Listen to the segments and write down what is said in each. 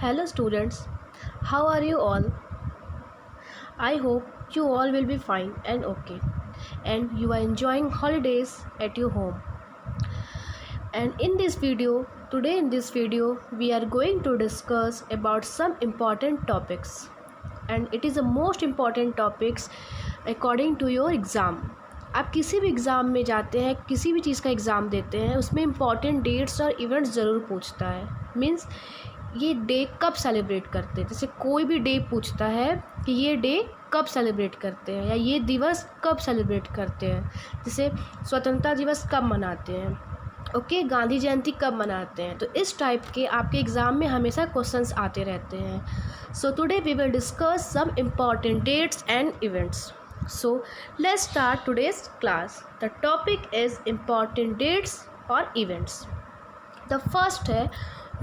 Hello students, how are you all? I hope you all will be fine and okay and you are enjoying holidays at your home. And today in this video we are going to discuss about some important topics, and it is the most important topics according to your exam. आप किसी भी exam में जाते हैं, किसी भी चीज़ का exam देते हैं, उसमें इम्पॉर्टेंट डेट्स और इवेंट्स ज़रूर पूछता है। मीन्स ये डे कब सेलिब्रेट करते हैं, जैसे कोई भी डे पूछता है कि ये डे कब सेलिब्रेट करते हैं या ये दिवस कब सेलिब्रेट करते हैं। जैसे स्वतंत्रता दिवस कब मनाते हैं, ओके, गांधी जयंती कब मनाते हैं। तो इस टाइप के आपके एग्ज़ाम में हमेशा क्वेश्चंस आते रहते हैं। So today we will discuss some important dates and events. So let's start today's class. The topic is important dates or events. The first है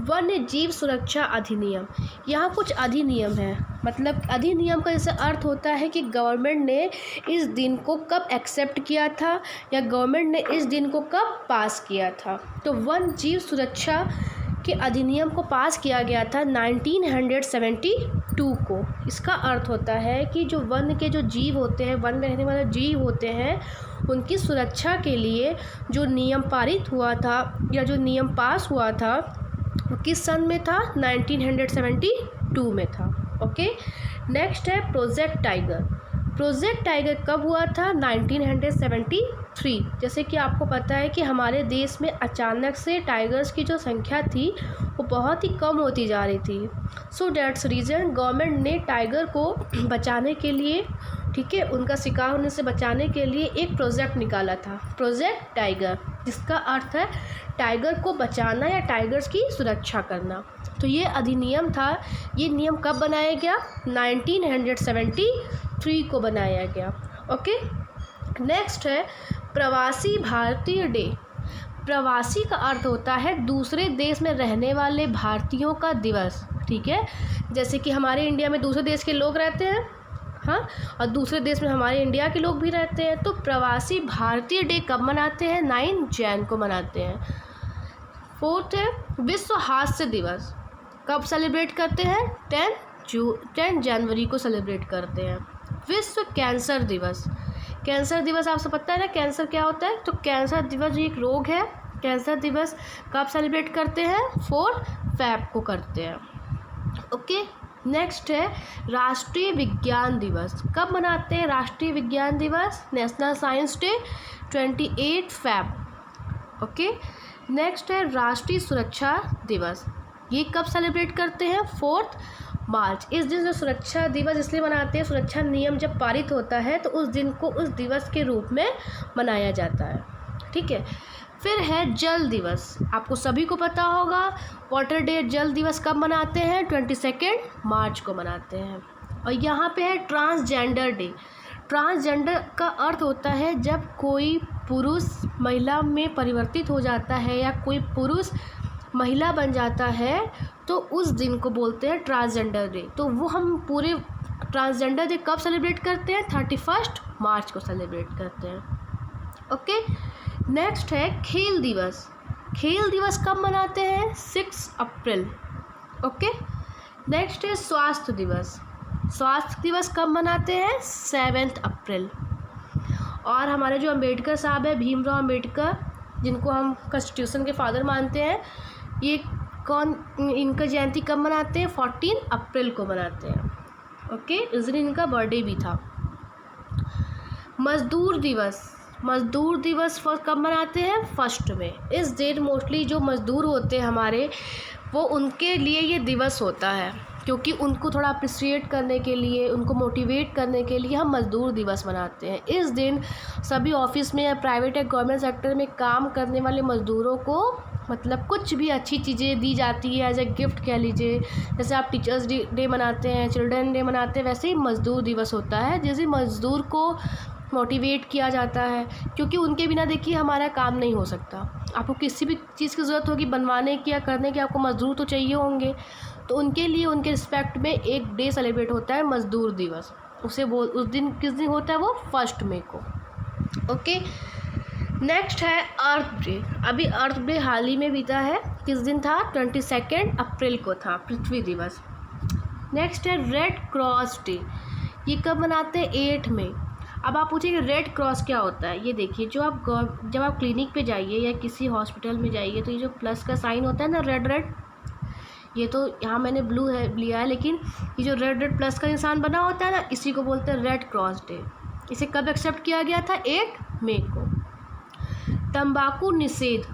वन्य जीव सुरक्षा अधिनियम. यहाँ कुछ अधिनियम है, मतलब अधिनियम का जैसे अर्थ होता है कि गवर्नमेंट ने इस दिन को कब एक्सेप्ट किया था या गवर्नमेंट ने इस दिन को कब पास किया था। तो वन्य जीव सुरक्षा के अधिनियम को पास किया गया था 1972 को। इसका अर्थ होता है कि जो वन के जो जीव होते हैं, वन में रहने वाले जीव होते हैं, उनकी सुरक्षा के लिए जो नियम पारित हुआ था या जो नियम पास हुआ था वो किस सन में था, 1972 में था। ओके, नेक्स्ट है प्रोजेक्ट टाइगर. प्रोजेक्ट टाइगर कब हुआ था, 1973. जैसे कि आपको पता है कि हमारे देश में अचानक से टाइगर्स की जो संख्या थी वो बहुत ही कम होती जा रही थी. सो दैट्स रीज़न गवर्नमेंट ने टाइगर को बचाने के लिए, ठीक है, उनका शिकार होने से बचाने के लिए एक प्रोजेक्ट निकाला था, प्रोजेक्ट टाइगर, जिसका अर्थ है टाइगर को बचाना या टाइगर्स की सुरक्षा करना. तो ये अधिनियम था, ये नियम कब बनाया गया, 1973 को बनाया गया. ओके, नेक्स्ट है प्रवासी भारतीय डे. प्रवासी का अर्थ होता है दूसरे देश में रहने वाले भारतीयों का दिवस. ठीक है, जैसे कि हमारे इंडिया में दूसरे देश के लोग रहते हैं, हाँ, और दूसरे देश में हमारे इंडिया के लोग भी रहते हैं. तो प्रवासी भारतीय डे कब मनाते हैं, 9 जैन को मनाते हैं. फोर्थ है विश्व हास्य दिवस. कब सेलिब्रेट करते हैं, 10 जनवरी को सेलिब्रेट करते हैं. विश्व कैंसर दिवस. कैंसर दिवस आपसे पता है ना, कैंसर क्या होता है. तो कैंसर दिवस एक रोग है. कैंसर दिवस कब सेलिब्रेट करते हैं, 4 फरवरी को करते हैं. ओके, नेक्स्ट है राष्ट्रीय विज्ञान दिवस. कब मनाते हैं राष्ट्रीय विज्ञान दिवस, नेशनल साइंस डे, 28 फरवरी. ओके, नेक्स्ट है राष्ट्रीय सुरक्षा दिवस. ये कब सेलिब्रेट करते हैं, 4 मार्च. इस दिन जो सुरक्षा दिवस इसलिए मनाते हैं, सुरक्षा नियम जब पारित होता है तो उस दिन को उस दिवस के रूप में मनाया जाता है. ठीक है, फिर है जल दिवस. आपको सभी को पता होगा वाटर डे, जल दिवस कब मनाते हैं, 22 मार्च को मनाते हैं. और यहाँ पे है ट्रांसजेंडर डे. ट्रांसजेंडर का अर्थ होता है जब कोई पुरुष महिला में परिवर्तित हो जाता है या कोई पुरुष महिला बन जाता है, तो उस दिन को बोलते हैं ट्रांसजेंडर डे. तो वो हम पूरे ट्रांसजेंडर डे कब सेलिब्रेट करते हैं, 31 मार्च को सेलिब्रेट करते हैं. ओके, नेक्स्ट है खेल दिवस. खेल दिवस कब मनाते हैं, 6 अप्रैल. ओके, नेक्स्ट है स्वास्थ्य दिवस. स्वास्थ्य दिवस कब मनाते हैं, 7 अप्रैल. और हमारे जो अम्बेडकर साहब है, भीमराव अम्बेडकर, जिनको हम कॉन्स्टिट्यूशन के फादर मानते हैं, ये इनका जयंती कब मनाते हैं, 14 अप्रैल को मनाते हैं. ओके, इस दिन इनका बर्थडे भी था. मजदूर दिवस. मजदूर दिवस कब मनाते हैं, 1 में. इस दिन मोस्टली जो मजदूर होते हैं हमारे, वो उनके लिए ये दिवस होता है, क्योंकि उनको थोड़ा अप्रिशिएट करने के लिए, उनको मोटिवेट करने के लिए हम मज़दूर दिवस मनाते हैं. इस दिन सभी ऑफिस में या प्राइवेट या गवर्नमेंट सेक्टर में काम करने वाले मज़दूरों को मतलब कुछ भी अच्छी चीज़ें दी जाती है, एज ए गिफ्ट कह लीजिए. जैसे आप टीचर्स डे मनाते हैं, चिल्ड्रन डे मनाते हैं, वैसे ही मज़दूर दिवस होता है, जैसे मज़दूर को मोटिवेट किया जाता है, क्योंकि उनके बिना देखिए हमारा काम नहीं हो सकता. आपको किसी भी चीज़ की ज़रूरत होगी बनवाने की या करने की, आपको मज़दूर तो चाहिए होंगे. तो उनके लिए, उनके रिस्पेक्ट में एक डे सेलिब्रेट होता है, मज़दूर दिवस. उस दिन किस दिन होता है वो, 1 मई को. ओके, नेक्स्ट है अर्थ डे। अभी अर्थ डे हाल ही में बीता है। किस दिन था? 22 अप्रैल को था पृथ्वी दिवस। नेक्स्ट है रेड क्रॉस डे। ये कब मनाते हैं? 8 मई। अब आप पूछेंगे रेड क्रॉस क्या होता है? ये देखिए, जब आप क्लिनिक पे जाइए या किसी हॉस्पिटल में जाइए तो ये जो प्लस का साइन होता है ना, रेड रेड, ये तो यहाँ मैंने ब्लू है लिया है, लेकिन ये जो रेड रेड प्लस का निशान बना होता है ना, इसी को बोलते हैं रेड क्रॉस डे। इसे कब एक्सेप्ट किया गया था? 8 मई को। तंबाकू निषेध।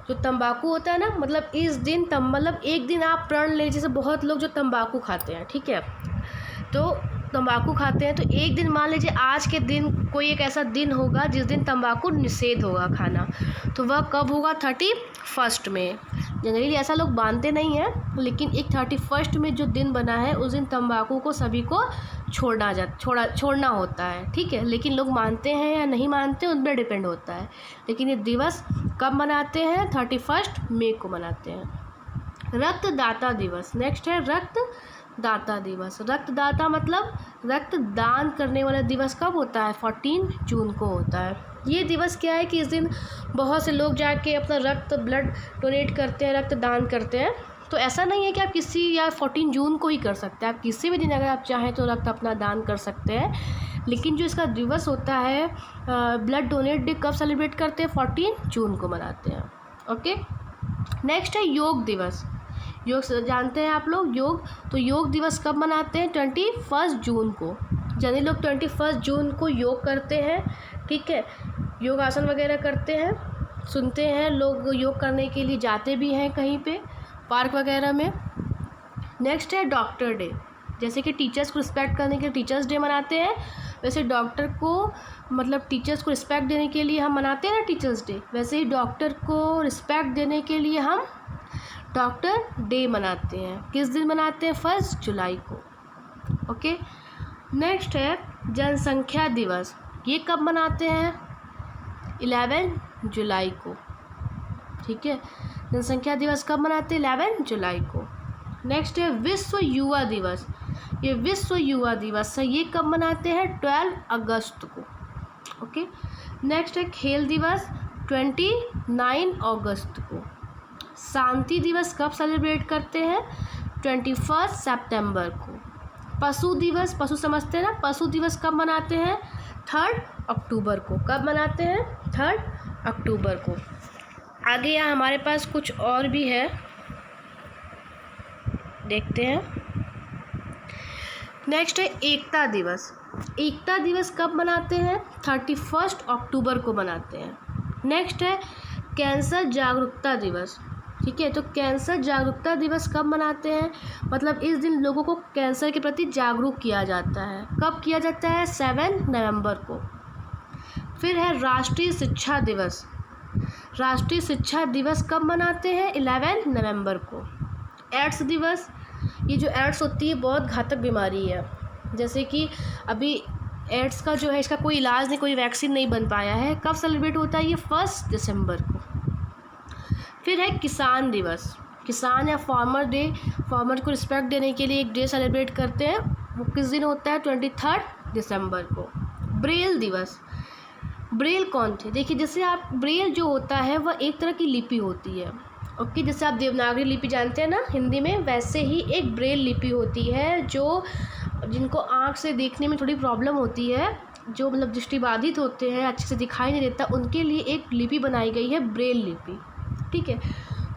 जो तंबाकू होता है ना, मतलब इस दिन मतलब एक दिन आप प्रण ले, जैसे बहुत लोग जो तंबाकू खाते हैं, ठीक है, तो तंबाकू खाते हैं तो एक दिन मान लीजिए आज के दिन कोई एक ऐसा दिन होगा जिस दिन तंबाकू निषेध होगा खाना, तो वह कब होगा? 31 में। जनरली ऐसा लोग मानते नहीं हैं, लेकिन एक 31 में जो दिन बना है उस दिन तंबाकू को सभी को छोड़ना होता है, ठीक है। लेकिन लोग मानते हैं या नहीं मानते उन पर डिपेंड होता है। लेकिन ये दिवस कब मनाते हैं? 31 मई को मनाते हैं। रक्तदाता दिवस। नेक्स्ट है रक्तदाता दिवस। रक्तदाता मतलब रक्तदान करने वाला दिवस कब होता है? 14 जून को होता है। ये दिवस क्या है कि इस दिन बहुत से लोग जाके अपना ब्लड डोनेट करते हैं, रक्तदान करते हैं। तो ऐसा नहीं है कि आप किसी या 14 जून को ही कर सकते हैं, आप किसी भी दिन अगर आप चाहें तो रक्त अपना दान कर सकते हैं। लेकिन जो इसका दिवस होता है ब्लड डोनेट डे, कब सेलिब्रेट करते हैं? 14 जून को मनाते हैं। ओके। नेक्स्ट है योग दिवस। योग जानते हैं आप लोग, योग। तो योग दिवस कब मनाते हैं? 21 जून को। यानी लोग 21 जून को योग करते हैं, ठीक है, योग आसन वगैरह करते हैं, सुनते हैं, लोग योग करने के लिए जाते भी हैं कहीं पे पार्क वगैरह में। नेक्स्ट है डॉक्टर डे। जैसे कि टीचर्स को रिस्पेक्ट करने के लिए टीचर्स डे मनाते हैं, वैसे डॉक्टर को मतलब टीचर्स को रिस्पेक्ट देने के लिए हम मनाते हैं ना टीचर्स डे, वैसे ही डॉक्टर को रिस्पेक्ट देने के लिए हम डॉक्टर डे मनाते हैं। किस दिन मनाते हैं? 1 जुलाई को। ओके। नेक्स्ट है जनसंख्या दिवस। ये कब मनाते हैं? 11 जुलाई को, ठीक है। जनसंख्या दिवस कब मनाते हैं? 11 जुलाई को। नेक्स्ट है विश्व युवा दिवस। ये विश्व युवा दिवस है, ये कब मनाते हैं? 12 अगस्त को। ओके। नेक्स्ट है खेल दिवस, 29 अगस्त को। शांति दिवस कब सेलिब्रेट करते हैं? 21 सितंबर को। पशु दिवस, पशु समझते हैं ना, पशु दिवस कब मनाते हैं? 3 अक्टूबर को। कब मनाते हैं? 3 अक्टूबर को। आगे यहाँ हमारे पास कुछ और भी है, देखते हैं। नेक्स्ट है एकता दिवस। एकता दिवस कब मनाते हैं? 31 अक्टूबर को मनाते हैं। नेक्स्ट है कैंसर जागरूकता दिवस, ठीक है। तो कैंसर जागरूकता दिवस कब मनाते हैं? मतलब इस दिन लोगों को कैंसर के प्रति जागरूक किया जाता है। कब किया जाता है? 7 नवंबर को। फिर है राष्ट्रीय शिक्षा दिवस। राष्ट्रीय शिक्षा दिवस कब मनाते हैं? 11 नवंबर को। एड्स दिवस। ये जो एड्स होती है बहुत घातक बीमारी है, जैसे कि अभी एड्स का जो है इसका कोई इलाज नहीं, कोई वैक्सीन नहीं बन पाया है। कब सेलिब्रेट होता है? ये 1 दिसंबर को। फिर है किसान दिवस। किसान या फार्मर डे, फार्मर को रिस्पेक्ट देने के लिए एक डे सेलिब्रेट करते हैं। वो किस दिन होता है? 23 दिसंबर को। ब्रेल दिवस। ब्रेल कौन थे? देखिए, जैसे आप ब्रेल जो होता है वह एक तरह की लिपि होती है। ओके। जैसे आप देवनागरी लिपि जानते हैं ना हिंदी में, वैसे ही एक ब्रेल लिपि होती है जो जिनको आँख से देखने में थोड़ी प्रॉब्लम होती है, जो मतलब दृष्टिबाधित होते हैं, अच्छे से दिखाई नहीं देता, उनके लिए एक लिपि बनाई गई है, ब्रेल लिपि, ठीक है।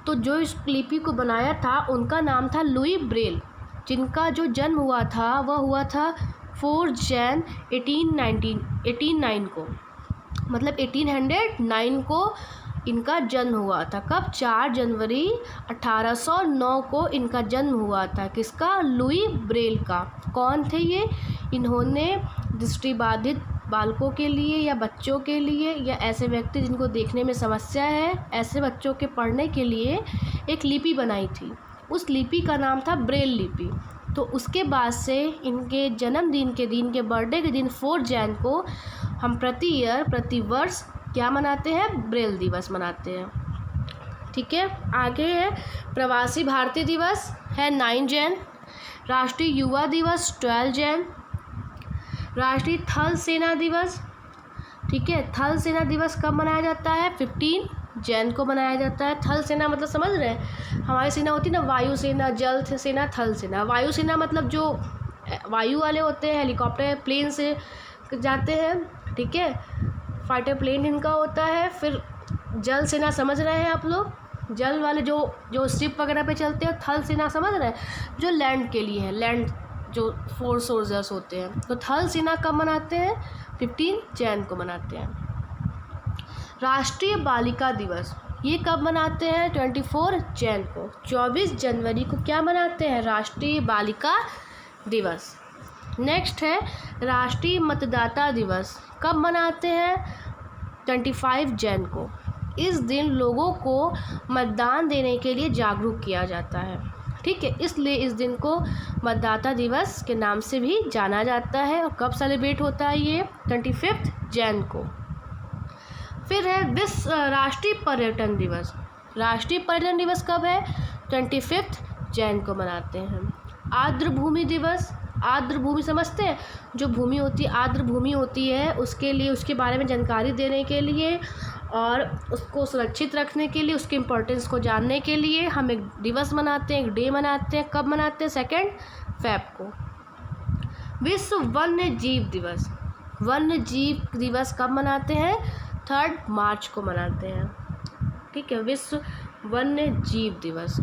तो जो इस लिपि को बनाया था उनका नाम था लुई ब्रेल, जिनका जो जन्म हुआ था वह हुआ था 4 जैन 1809 को, मतलब 1809 को इनका जन्म हुआ था। कब? 4 जनवरी 1809 को इनका जन्म हुआ था। किसका? लुई ब्रेल का। कौन थे ये? इन्होंने दृष्टिबाधित बालकों के लिए या बच्चों के लिए या ऐसे व्यक्ति जिनको देखने में समस्या है, ऐसे बच्चों के पढ़ने के लिए एक लिपि बनाई थी। उस लिपि का नाम था ब्रेल लिपि। तो उसके बाद से इनके जन्मदिन के दिन, के बर्थडे के दिन 4 जैन को हम प्रति वर्ष क्या मनाते हैं? ब्रेल दिवस मनाते हैं, ठीक है। आगे है प्रवासी भारतीय दिवस है 9 जैन। राष्ट्रीय युवा दिवस 12 जैन। राष्ट्रीय थल सेना दिवस ठीक है। थल सेना दिवस कब मनाया जाता है? 15 जैन को मनाया जाता है। थल सेना मतलब समझ रहे हैं, हमारी सेना होती है ना, वायु सेना, जल सेना, थल सेना। वायु सेना मतलब जो वायु वाले होते हैं, हेलीकॉप्टर प्लेन से जाते हैं, ठीक है, फाइटर प्लेन इनका होता है। फिर जल सेना समझ रहे हैं आप लोग, जल वाले जो शिप वगैरह पे चलते हैं। थल सेना समझ रहे हैं, जो लैंड के लिए है, लैंड जो फोर्स सोल्जर्स होते हैं। तो थल सेना कब मनाते हैं? 15 जैन को मनाते हैं। राष्ट्रीय बालिका दिवस ये कब मनाते हैं? 24 जैन को। 24 जनवरी को क्या मनाते हैं? राष्ट्रीय बालिका दिवस। नेक्स्ट है राष्ट्रीय मतदाता दिवस, कब मनाते हैं? 25 जैन को। इस दिन लोगों को मतदान देने के लिए जागरूक किया जाता है, ठीक है, इसलिए इस दिन को मतदाता दिवस के नाम से भी जाना जाता है। और कब सेलिब्रेट होता है ये? 25 जैन को। फिर है राष्ट्रीय पर्यटन दिवस। राष्ट्रीय पर्यटन दिवस कब है? 25 जैन को मनाते हैं। आर्द्र भूमि दिवस, आर्द्र भूमि समझते हैं, जो भूमि होती है, आर्द्र भूमि होती है, उसके लिए, उसके बारे में जानकारी देने के लिए और उसको सुरक्षित रखने के लिए, उसके इम्पोर्टेंस को जानने के लिए हम एक दिवस मनाते हैं, एक डे मनाते हैं। कब मनाते हैं? 2 फेब को। विश्व वन्य जीव दिवस, वन्य जीव दिवस कब मनाते हैं? 3 मार्च को मनाते हैं, ठीक है, विश्व वन्य जीव दिवस।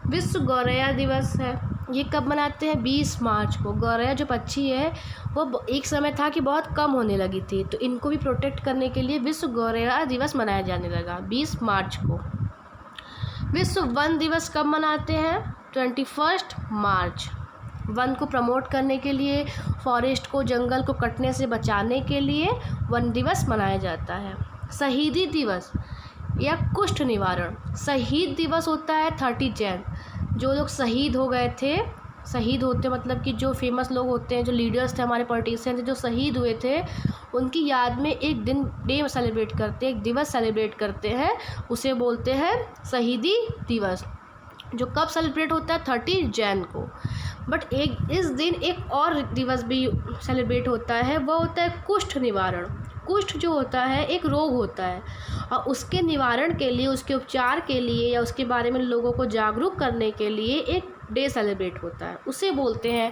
विश्व गौरैया दिवस है, ये कब मनाते हैं? 20 मार्च को। गौरैया जो पक्षी है वो एक समय था कि बहुत कम होने लगी थी, तो इनको भी प्रोटेक्ट करने के लिए विश्व गौरैया दिवस मनाया जाने लगा 20 मार्च को। विश्व वन दिवस कब मनाते हैं? 21 मार्च। वन को प्रमोट करने के लिए, फॉरेस्ट को, जंगल को कटने से बचाने के लिए वन दिवस मनाया जाता है। शहीदी दिवस या कुष्ठ निवारण, शहीद दिवस होता है 30 जैन। जो लोग शहीद हो गए थे, शहीद होते मतलब कि जो फेमस लोग होते हैं, जो लीडर्स थे, हमारे पॉलिटिशियन थे, जो शहीद हुए थे, उनकी याद में एक दिन डे सेलिब्रेट करते हैं, एक दिवस सेलिब्रेट करते हैं, उसे बोलते हैं शहीदी दिवस, जो कब सेलिब्रेट होता है? 30 जैन को। बट इस दिन एक और दिवस भी सेलिब्रेट होता है, वह होता है कुष्ठ निवारण। कुष्ठ जो होता है एक रोग होता है, और उसके निवारण के लिए, उसके उपचार के लिए या उसके बारे में लोगों को जागरूक करने के लिए एक डे सेलिब्रेट होता है, उसे बोलते हैं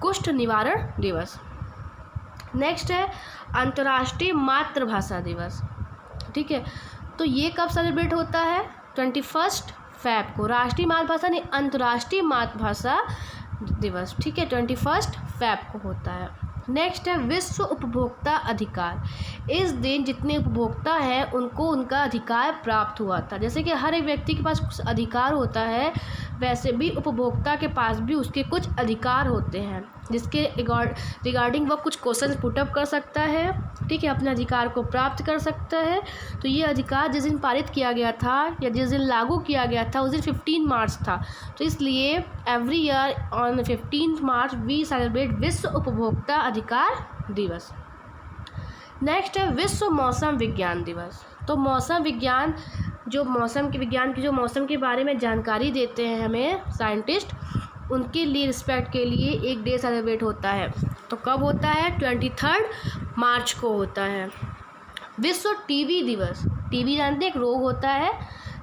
कुष्ठ निवारण दिवस। नेक्स्ट है अंतर्राष्ट्रीय मातृभाषा दिवस, ठीक है, तो ये कब सेलिब्रेट होता है? 21 फेब को। राष्ट्रीय मातृभाषा नहीं, अंतर्राष्ट्रीय मातृभाषा दिवस, ठीक है, 21 फेब को होता है। नेक्स्ट है विश्व उपभोक्ता अधिकार। इस दिन जितने उपभोक्ता हैं उनको उनका अधिकार प्राप्त हुआ था। जैसे कि हर एक व्यक्ति के पास कुछ अधिकार होता है, वैसे भी उपभोक्ता के पास भी उसके कुछ अधिकार होते हैं, जिसके रिगार्डिंग वह कुछ क्वेश्चन पुटअप कर सकता है, ठीक है, अपने अधिकार को प्राप्त कर सकता है। तो ये अधिकार जिस दिन पारित किया गया था या जिस दिन लागू किया गया था उस दिन 15 मार्च था। तो इसलिए every year on 15 March we celebrate विश्व उपभोक्ता अधिकार दिवस। नेक्स्ट है विश्व मौसम विज्ञान दिवस। तो मौसम विज्ञान, जो मौसम के विज्ञान की, जो मौसम के बारे में जानकारी देते हैं हमें साइंटिस्ट, उनके लिए रिस्पेक्ट के लिए एक डे सेलिब्रेट होता है। तो कब होता है? 23 मार्च को होता है। विश्व टीबी दिवस। टीबी जानते हैं, एक रोग होता है,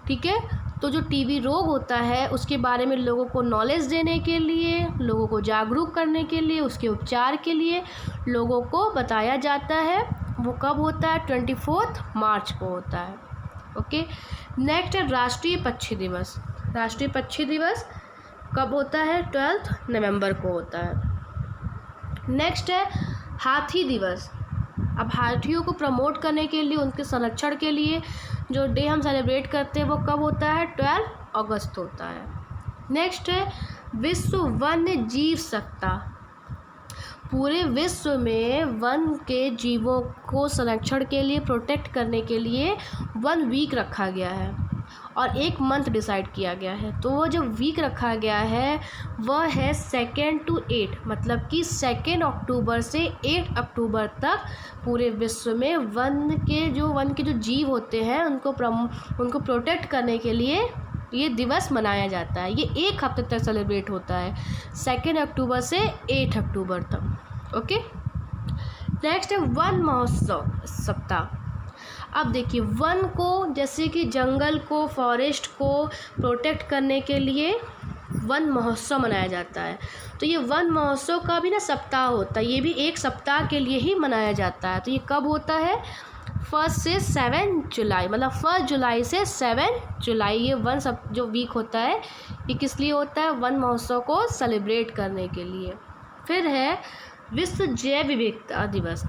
ठीक है, तो जो टीबी रोग होता है उसके बारे में लोगों को नॉलेज देने के लिए, लोगों को जागरूक करने के लिए, उसके उपचार के लिए लोगों को बताया जाता है। वो कब होता है? 24 मार्च को होता है। ओके, नेक्स्ट है राष्ट्रीय पक्षी दिवस। राष्ट्रीय पक्षी दिवस कब होता है? 12 नवंबर को होता है। नेक्स्ट है हाथी दिवस। अब हाथियों को प्रमोट करने के लिए, उनके संरक्षण के लिए जो डे हम सेलिब्रेट करते हैं वो कब होता है? 12 अगस्त होता है। नेक्स्ट है विश्व वन्य जीव सप्ताह। पूरे विश्व में वन के जीवों को संरक्षण के लिए, प्रोटेक्ट करने के लिए 1 वीक रखा गया है और 1 मंथ डिसाइड किया गया है। तो वो जो वीक रखा गया है वह है 2 to 8, मतलब कि 2 अक्टूबर से 8 अक्टूबर तक पूरे विश्व में वन के जो जीव होते हैं उनको प्रोटेक्ट करने के लिए ये दिवस मनाया जाता है। ये 1 हफ्ते तक सेलिब्रेट होता है, 2 अक्टूबर से 8 अक्टूबर तक। ओके, नेक्स्ट है वन महोत्सव सप्ताह। अब देखिए, वन को, जैसे कि जंगल को, फॉरेस्ट को प्रोटेक्ट करने के लिए वन महोत्सव मनाया जाता है। तो ये वन महोत्सव का भी ना सप्ताह होता है, ये भी एक सप्ताह के लिए ही मनाया जाता है। तो ये कब होता है? 1 से 7 जुलाई, मतलब 1 जुलाई से 7 जुलाई, ये जो वीक होता है ये किस लिए होता है? वन महोत्सव को सेलिब्रेट करने के लिए। फिर है विश्व जैव विविधता दिवस।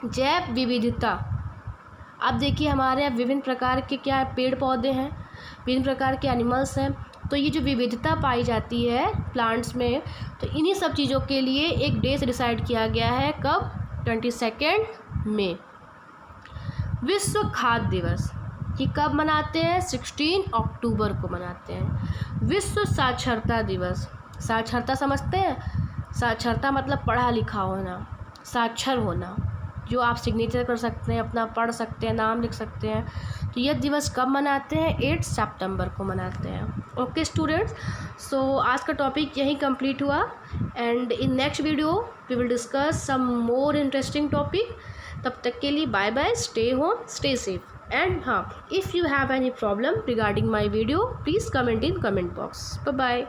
जैव विविधता, अब देखिए हमारे यहाँ विभिन्न प्रकार के क्या है, पेड़ पौधे हैं, विभिन्न प्रकार के एनिमल्स हैं। तो ये जो विविधता पाई जाती है प्लांट्स में, तो इन्हीं सब चीज़ों के लिए एक डे से डिसाइड किया गया है। कब? 22 मई। विश्व खाद्य दिवस, ये कब मनाते हैं? 16 अक्टूबर को मनाते हैं। विश्व साक्षरता दिवस, साक्षरता समझते हैं? साक्षरता मतलब पढ़ा लिखा होना, साक्षर होना, जो आप सिग्नेचर कर सकते हैं, अपना पढ़ सकते हैं, नाम लिख सकते हैं। तो यह दिवस कब मनाते हैं? 8 सितंबर को मनाते हैं। ओके स्टूडेंट्स, सो आज का टॉपिक यहीं कंप्लीट हुआ, and in next video we will discuss some more interesting topic. तब तक के लिए bye bye, stay home, stay safe, and हाँ, if you have any problem regarding my video please comment in comment box. Bye bye.